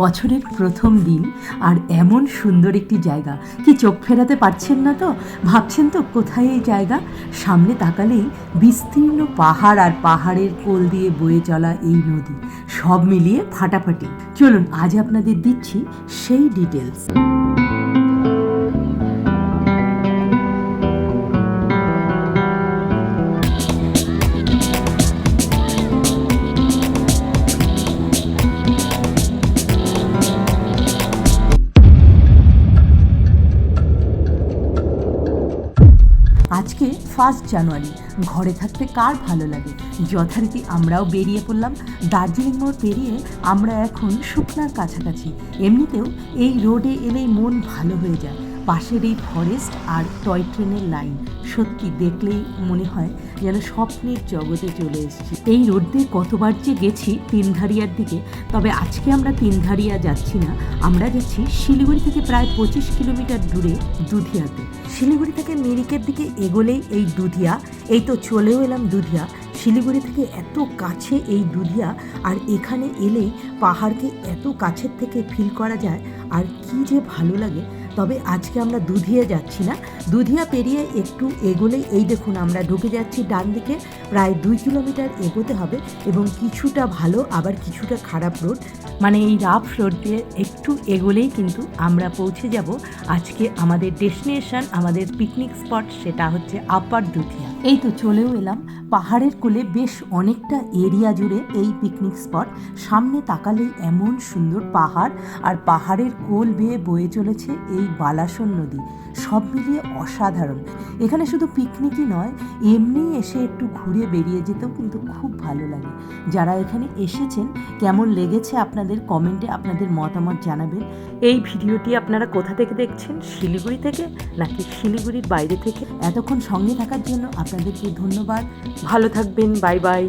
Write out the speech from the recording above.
বছরের প্রথম দিন আর এমন সুন্দর একটি জায়গা, কি চোখ ফেরাতে পারছেন না তো? ভাবছেন তো কোথায় এই জায়গা? সামনে তাকালেই বিস্তীর্ণ পাহাড় আর পাহাড়ের কোল দিয়ে বয়ে চলা এই নদী, সব মিলিয়ে ফাটাফাটি। চলুন আজ আপনাদের দিচ্ছি সেই ডিটেলস। আজকে 1 জানুয়ারি, ঘরে থাকতে কার ভালো লাগে? যথারীতি আমরাও বেরিয়ে পড়লাম। দার্জিলিং মোড় পেরিয়ে আমরা এখন শুকনার কাছাকাছি। এমনিতেও এই রোডে এলেই মন ভালো হয়ে যায়। পাশের এই ফরেস্ট আর টয় ট্রেনের লাইন সত্যি দেখলেই মনে হয় যেন স্বপ্নের জগতে চলে এসেছি। এই রোড দিয়ে কতবার যে গেছি তিনধারিয়ার দিকে, তবে আজকে আমরা তিনধারিয়া যাচ্ছি না, আমরা যাচ্ছি শিলিগুড়ি থেকে প্রায় 25 কিলোমিটার দূরে দুধিয়াতে। শিলিগুড়ি থেকে মিরিকের দিকে এগোলেই এই দুধিয়া, এই তো চলেও এলাম দুধিয়া। শিলিগুড়ি থেকে এত কাছে এই দুধিয়া, আর এখানে এলেই পাহাড়কে এত কাছের থেকে ফিল করা যায়, আর কি যে ভালো লাগে। তবে আজকে আমরা দুধিয়া যাচ্ছি না, দুধিয়া পেরিয়ে একটু এগোলেই এই দেখুন আমরা ঢুকে যাচ্ছি ডান দিকে। প্রায় 2 কিলোমিটার এগোতে হবে এবং কিছুটা ভালো আবার কিছুটা খারাপ রোড, মানে এই রাফ রোড দিয়ে একটু এগোলেই কিন্তু আমরা পৌঁছে যাব আজকে আমাদের ডেস্টিনেশন, আমাদের পিকনিক স্পট, সেটা হচ্ছে আপার দুধিয়া। এই তো চলেও এলাম পাহাড়ের কোলে, বেশ অনেকটা এরিয়া জুড়ে এই পিকনিক স্পট। সামনে তাকালেই এমন সুন্দর পাহাড়, আর পাহাড়ের কোল বেয়ে বয়ে চলেছে এই বালাসন নদী, সব মিলিয়ে অসাধারণ। এখানে শুধু পিকনিকই নয়, এমনি এসে একটু ঘুরে বেরিয়ে যেতেও কিন্তু খুব ভালো লাগে। যারা এখানে এসেছেন কেমন লেগেছে আপনাদের কমেন্টে আপনাদের মতামত জানাবেন। এই ভিডিওটি আপনারা কোথা থেকে দেখছেন, শিলিগুড়ি থেকে নাকি শিলিগুড়ির বাইরে থেকে? এতক্ষণ সঙ্গে থাকার জন্য আপনাদেরকে ধন্যবাদ। ভালো থাকবেন, বাই বাই।